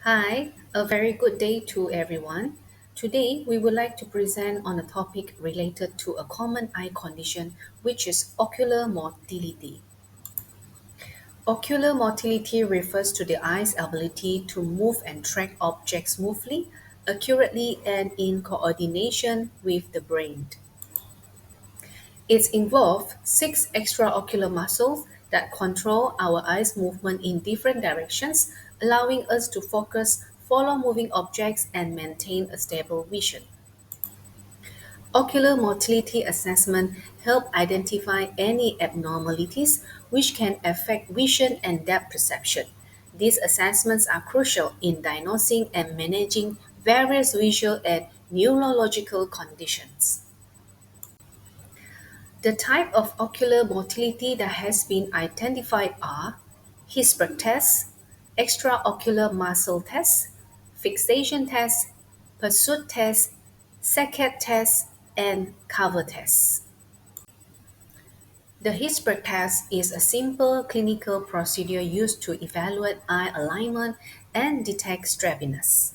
Hi, a very good day to everyone. Today, we would like to present on a topic related to a common eye condition, which is ocular motility. Ocular motility refers to the eye's ability to move and track objects smoothly, accurately, and in coordination with the brain. It involves six extraocular muscles that control our eyes' movement in different directions, allowing us to focus, follow moving objects, and maintain a stable vision. Ocular motility assessment help identify any abnormalities which can affect vision and depth perception. These assessments are crucial in diagnosing and managing various visual and neurological conditions. The type of ocular motility that has been identified are Hisper test, extraocular muscle test, fixation test, pursuit test, saccade test, and cover test. The Hisper test is a simple clinical procedure used to evaluate eye alignment and detect strabinescence.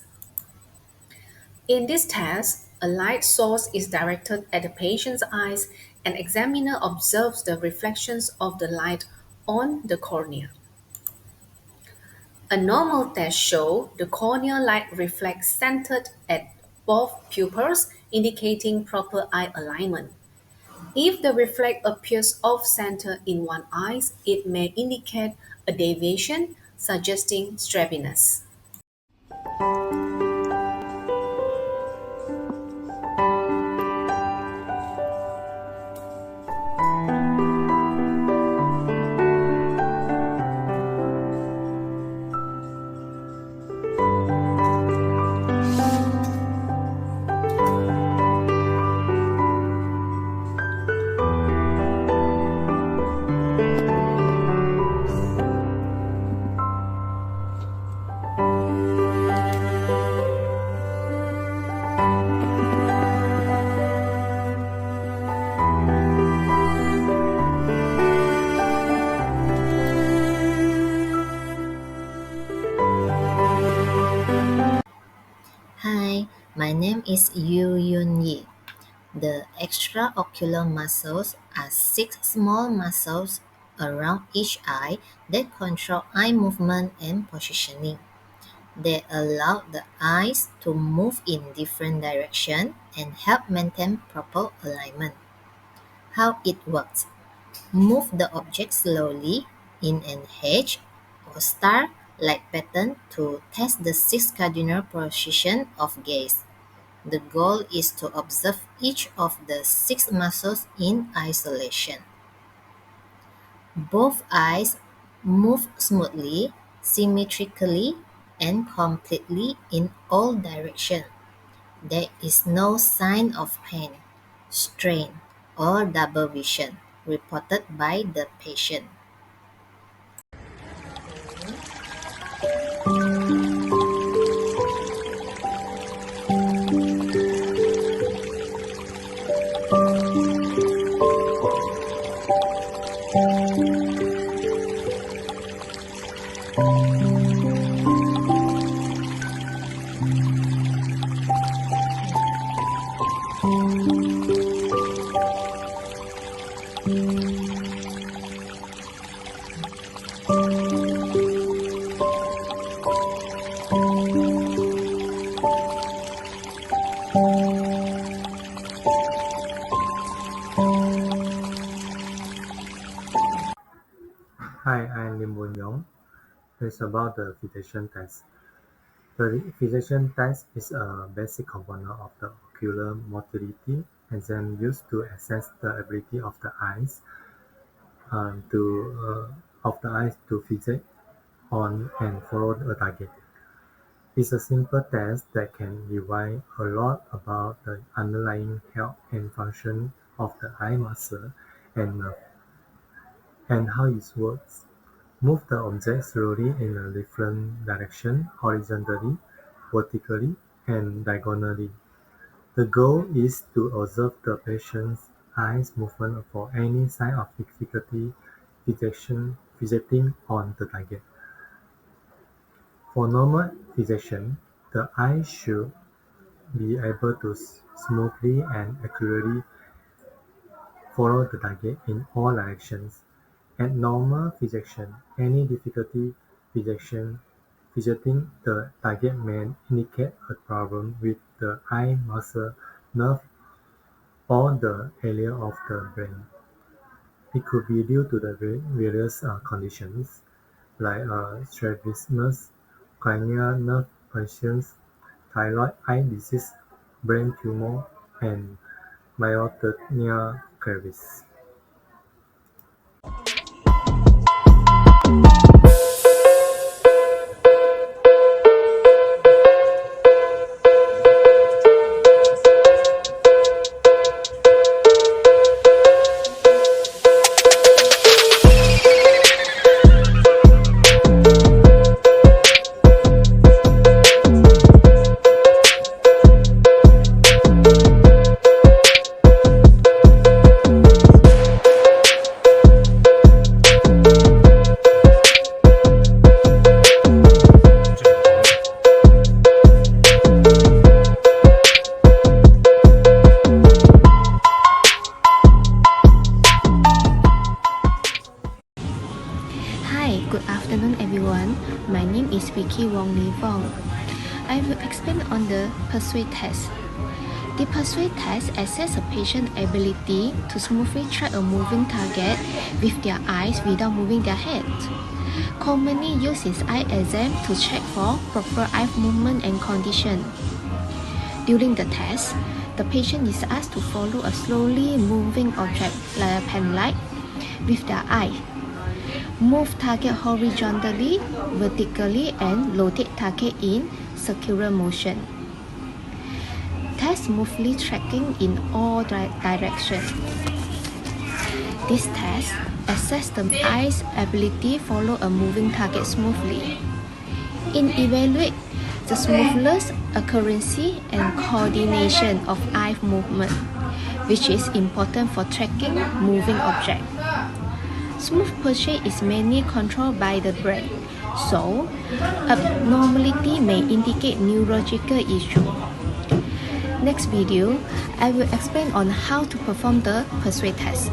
In this test, a light source is directed at the patient's eyes and examiner observes the reflections of the light on the cornea. A normal test shows the corneal light reflects centered at both pupils, indicating proper eye alignment. If the reflect appears off-center in one eye, it may indicate a deviation, suggesting strabinescence. Hi, my name is Yu Yun Yi. The extraocular muscles are six small muscles around each eye that control eye movement and positioning. They allow the eyes to move in different directions and help maintain proper alignment. How it works: move the object slowly in an H or star-like pattern to test the six cardinal positions of gaze. The goal is to observe each of the six muscles in isolation. Both eyes move smoothly, symmetrically, and completely in all directions. There is no sign of pain, strain, or double vision reported by the patient. Hi, I'm Lim Boon Yong. It's about the fixation test. The fixation test is a basic component of the ocular motility exam used to assess the ability of the eyes to fixate on and follow a target. It's a simple test that can reveal a lot about the underlying health and function of the eye muscle and nerve, and how it works. Move the object slowly in a different direction, horizontally, vertically, and diagonally. The goal is to observe the patient's eyes movement for any sign of difficulty fixating on the target. For normal fixation, the eye should be able to smoothly and accurately follow the target in all directions. At normal fixation, any difficulty fidgeting the target may indicate a problem with the eye muscle, nerve, or the area of the brain. It could be due to the various conditions like strabismus, cranial nerve functions, thyroid eye disease, brain tumor, and myasthenia gravis. Hi, good afternoon everyone. My name is Vicky Wong Lee Vong. I will explain on the Persuade test. The Persuade test assesses a patient's ability to smoothly track a moving target with their eyes without moving their head. Commonly used is eye exam to check for proper eye movement and condition. During the test, the patient is asked to follow a slowly moving object like a pen light with their eye. Move target horizontally, vertically, and rotate target in circular motion. Test smoothly tracking in all directions. This test assesses the eye's ability to follow a moving target smoothly. It evaluates the smoothness, accuracy, and coordination of eye movement, which is important for tracking moving objects. Smooth purchase is mainly controlled by the brain, so abnormality may indicate neurological issue. Next video, I will explain on how to perform the Persuade test.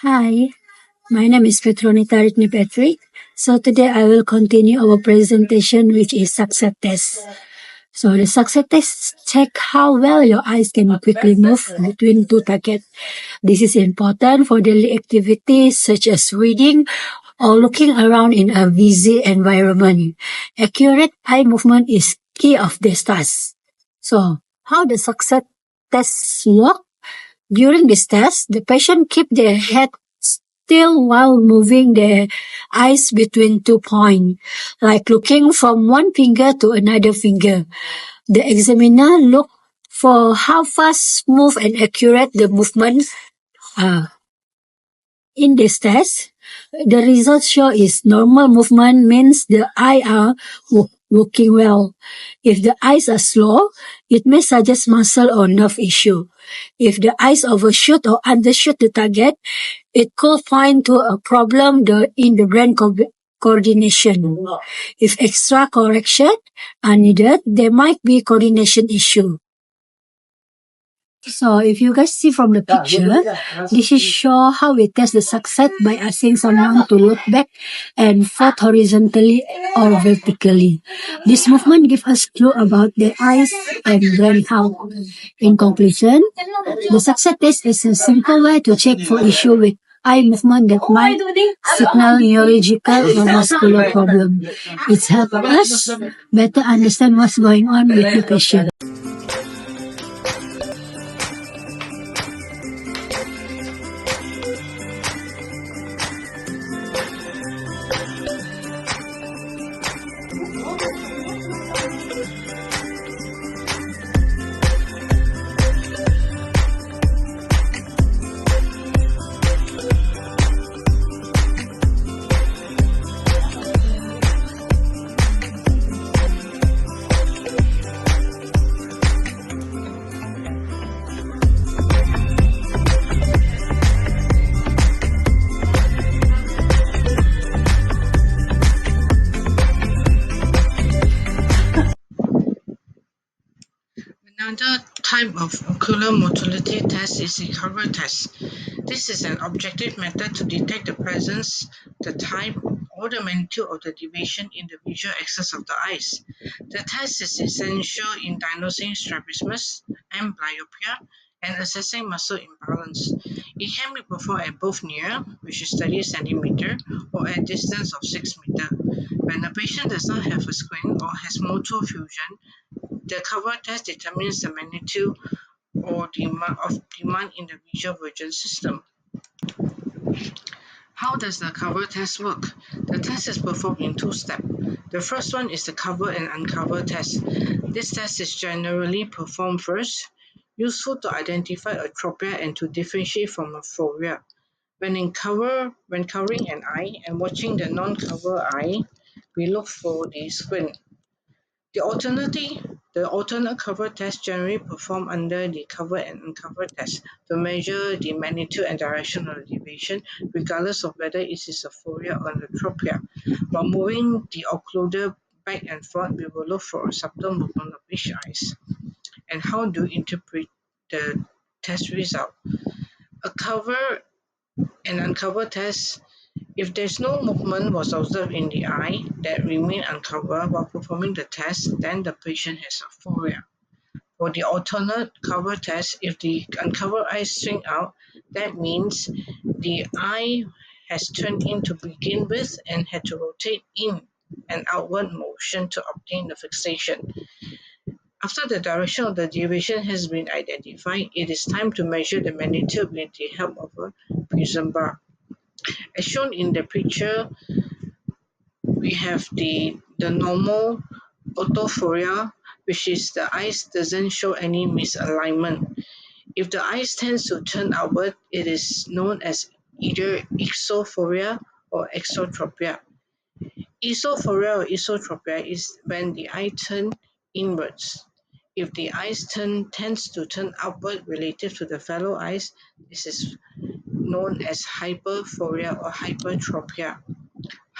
Hi, my name is Petronita Ritni Patrick. So today I will continue our presentation, which is success test. So the success test check how well your eyes can quickly move between two targets. This is important for daily activities such as reading or looking around in a busy environment. Accurate eye movement is key of this task. So how the success test work? During this test, the patient keep their head still while moving their eyes between 2 points, like looking from one finger to another finger. The examiner look for how fast, smooth, and accurate the movement are. In this test, the results show is normal movement means the eye are working well. If the eyes are slow, it may suggest muscle or nerve issue. If the eyes overshoot or undershoot the target, it could point to a problem in the brain coordination. If extra correction are needed, there might be coordination issue. So if you guys see from the picture, this is show how we test the success by asking someone to look back and forth horizontally or vertically. This movement gives us clue about the eyes and brain how. In conclusion, the success test is a simple way to check for issue with eye movement that might signal neurological or muscular problem. It helps us better understand what's going on with the patient. Another type of ocular motility test is the cover test. This is an objective method to detect the presence, the type, or the magnitude of the deviation in the visual axis of the eyes. The test is essential in diagnosing strabismus and myopia and assessing muscle imbalance. It can be performed at both near, which is 30 centimeter, or at distance of 6 meter. When the patient does not have a squint or has motor fusion, the cover test determines the magnitude or demand in the visual vision system. How does the cover test work? The test is performed in two steps. The first one is the cover and uncover test. This test is generally performed first, useful to identify atropia and to differentiate from a fovea. When covering an eye and watching the non-cover eye, we look for the squint. The alternate cover test generally performed under the cover and uncover test to measure the magnitude and direction of the deviation, regardless of whether it is a fovea or an atropia. While moving the occluder back and forth, we will look for a subtle movement of each eyes. And how do you interpret the test result? A cover and uncover test. If there's no movement was observed in the eye that remain uncovered while performing the test, then the patient has a fovea. For the alternate cover test, if the uncovered eye swing out, that means the eye has turned in to begin with and had to rotate in an outward motion to obtain the fixation. After the direction of the deviation has been identified, it is time to measure the magnitude with the help of a prism bar. As shown in the picture, we have the normal autophoria, which is the eyes doesn't show any misalignment. If the eyes tends to turn outward, it is known as either exophoria or exotropia. Esophoria or esotropia is when the eye turns inwards. If the eyes tends to turn outward relative to the fellow eyes, this is known as hyperphoria or hypertropia.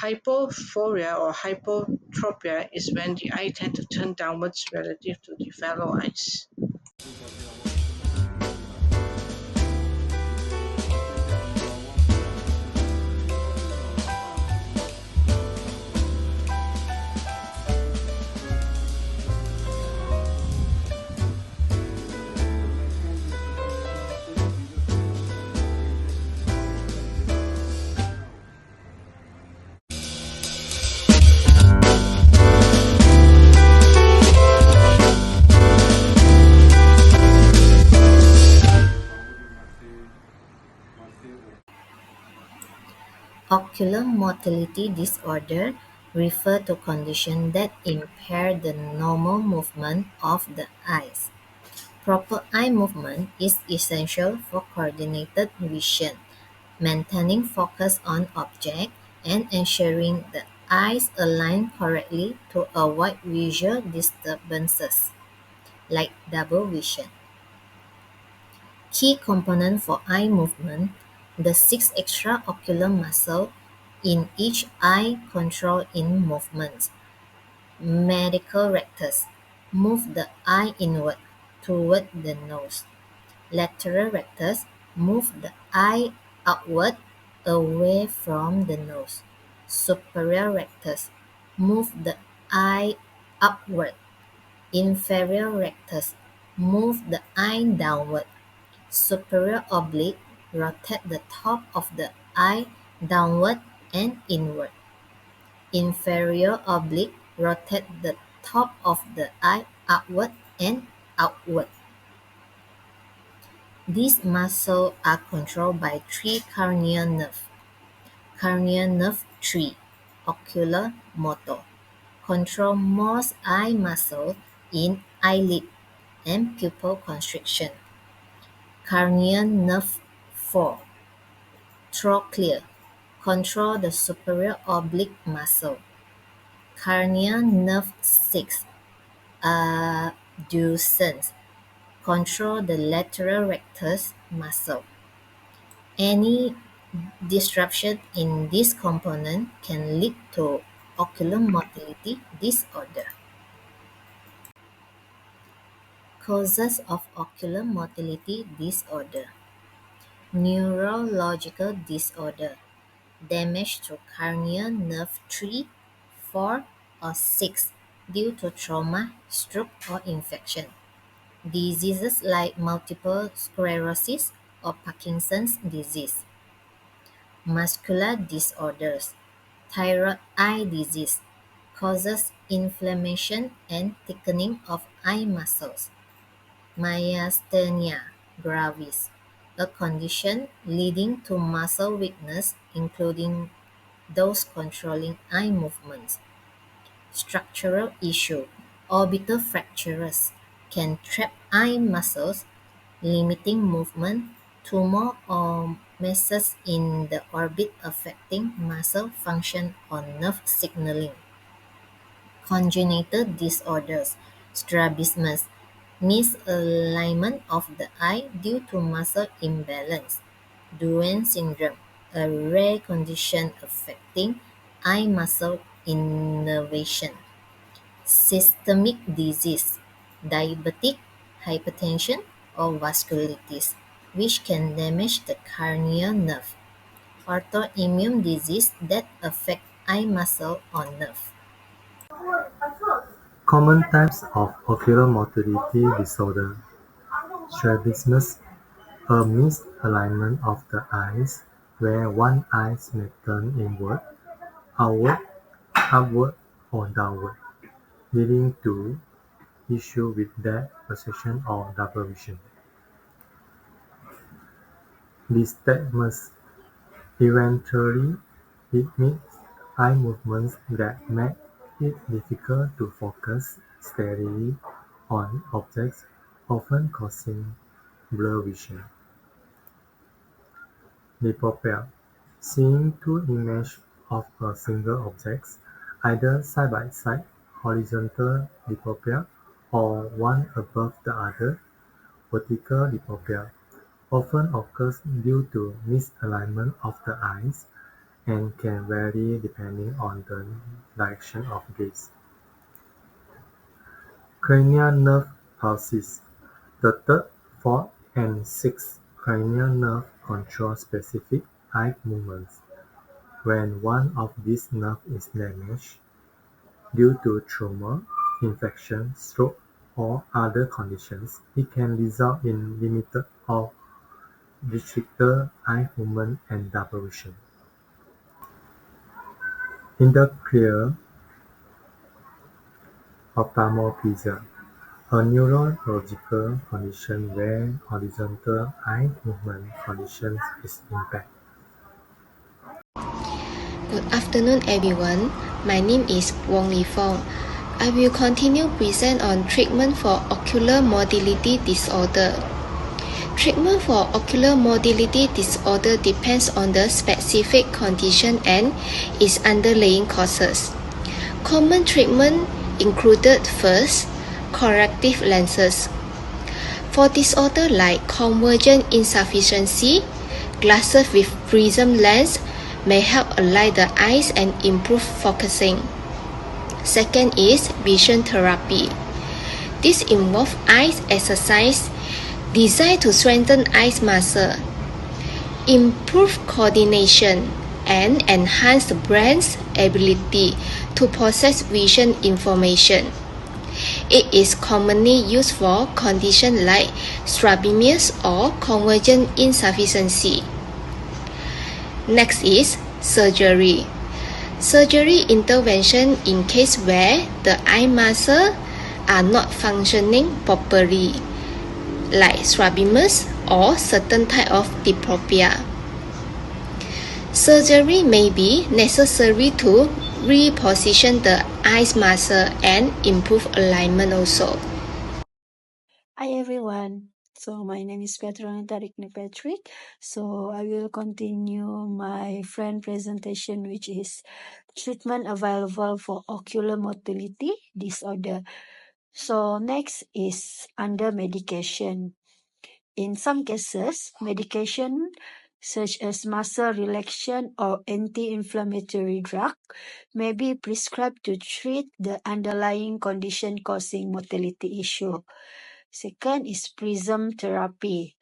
Hypophoria or hypotropia is when the eye tends to turn downwards relative to the fellow eyes. Ocular motility disorder refer to conditions that impair the normal movement of the eyes. Proper eye movement is essential for coordinated vision, maintaining focus on objects, and ensuring the eyes align correctly to avoid visual disturbances like double vision. Key component for eye movement: the six extraocular muscles in each eye control in movement. Medial rectus: move the eye inward toward the nose. Lateral rectus, move the eye outward, away from the nose. Superior rectus, move the eye upward. Inferior rectus, move the eye downward. Superior oblique, rotate the top of the eye downward and inward. Inferior oblique, rotate the top of the eye upward and outward. These muscles are controlled by three cranial nerves. Cranial nerve 3, ocular motor, control most eye muscles in eyelid and pupil constriction. Cranial nerve 4, trochlear, control the superior oblique muscle. Cranial nerve 6, abducens, control the lateral rectus muscle. Any disruption in this component can lead to ocular motility disorder. Causes of ocular motility disorder: neurological disorder, damage to cranial nerve 3, 4, or 6 due to trauma, stroke, or infection. Diseases like multiple sclerosis or Parkinson's disease. Muscular disorders. Thyroid eye disease causes inflammation and thickening of eye muscles. Myasthenia gravis, a condition leading to muscle weakness including those controlling eye movements. Structural issue. Orbital fractures can trap eye muscles, limiting movement. Tumor or masses in the orbit affecting muscle function or nerve signaling. Congenital disorders. Strabismus, misalignment of the eye due to muscle imbalance. Duane syndrome, a rare condition affecting eye muscle innervation. Systemic disease, diabetic, hypertension, or vasculitis, which can damage the cranial nerve. Autoimmune disease that affect eye muscle or nerve. Common types of ocular motility disorder: strabismus, a misalignment of the eyes where one eye may turn inward, outward, upward, or downward, leading to issues with depth perception or double vision. Nystagmus, eventually it means eye movements that make it difficult to focus steadily on objects, often causing blurred vision. Diplopia, seeing two images of a single object, either side by side, horizontal diplopia, or one above the other. Vertical diplopia often occurs due to misalignment of the eyes and can vary depending on the direction of gaze. Cranial nerve palsy. The third, fourth, and sixth cranial nerve control specific eye movements. When one of these nerves is damaged due to trauma, infection, stroke, or other conditions, it can result in limited or restricted eye movement and double vision. Interclear ophthalmoplegia, a neurological condition where horizontal eye movement conditions is impaired. Good afternoon everyone, my name is Wong Li Fong. I will continue present on treatment for ocular motility disorder. Treatment for ocular motility disorder depends on the specific condition and its underlying causes. Common treatment included first, corrective lenses. For disorder like convergent insufficiency, glasses with prism lens may help align the eyes and improve focusing. Second is vision therapy. This involves eye exercise designed to strengthen eye muscle, improve coordination, and enhance the brain's ability to process vision information. It is commonly used for conditions like strabismus or convergent insufficiency. Next is surgery. Surgery intervention in case where the eye muscles are not functioning properly, like strabismus or certain type of diplopia. Surgery may be necessary to reposition the eye muscle and improve alignment also. Hi everyone. So my name is Petronita Patrick. So I will continue my friend presentation, which is treatment available for ocular motility disorder. So next is under medication. In some cases, medication such as muscle relaxation or anti-inflammatory drug may be prescribed to treat the underlying condition causing motility issue. Second is prism therapy.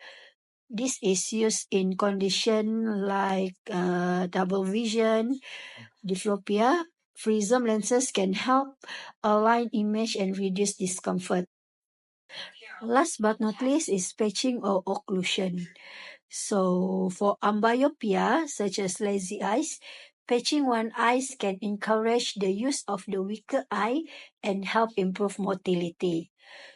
This is used in condition like double vision, diplopia. Prism lenses can help align image and reduce discomfort. Last but not least is patching or occlusion. So for amblyopia, such as lazy eyes, patching one eye can encourage the use of the weaker eye and help improve motility.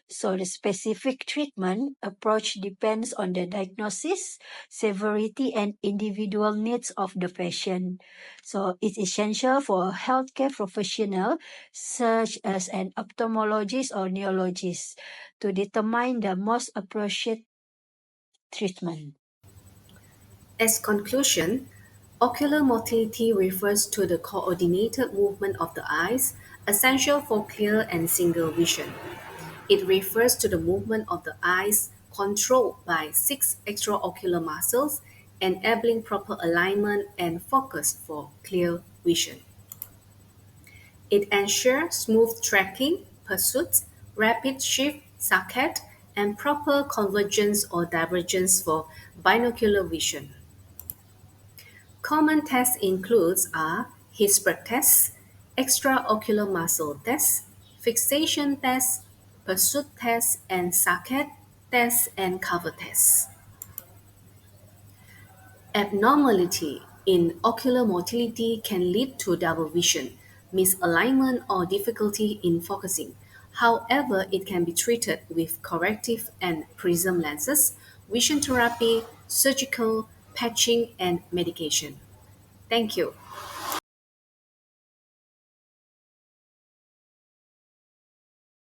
So the specific treatment approach depends on the diagnosis, severity, and individual needs of the patient. So it's essential for a healthcare professional, such as an ophthalmologist or neurologist, to determine the most appropriate treatment. As conclusion, ocular motility refers to the coordinated movement of the eyes, essential for clear and single vision. It refers to the movement of the eyes controlled by six extraocular muscles, enabling proper alignment and focus for clear vision. It ensures smooth tracking, pursuit, rapid shift, saccade, and proper convergence or divergence for binocular vision. Common tests includes are Hisprecht tests, extraocular muscle tests, fixation tests, pursuit tests, and saccade tests and cover tests. Abnormality in ocular motility can lead to double vision, misalignment, or difficulty in focusing. However, it can be treated with corrective and prism lenses, vision therapy, surgical, patching, and medication. Thank you.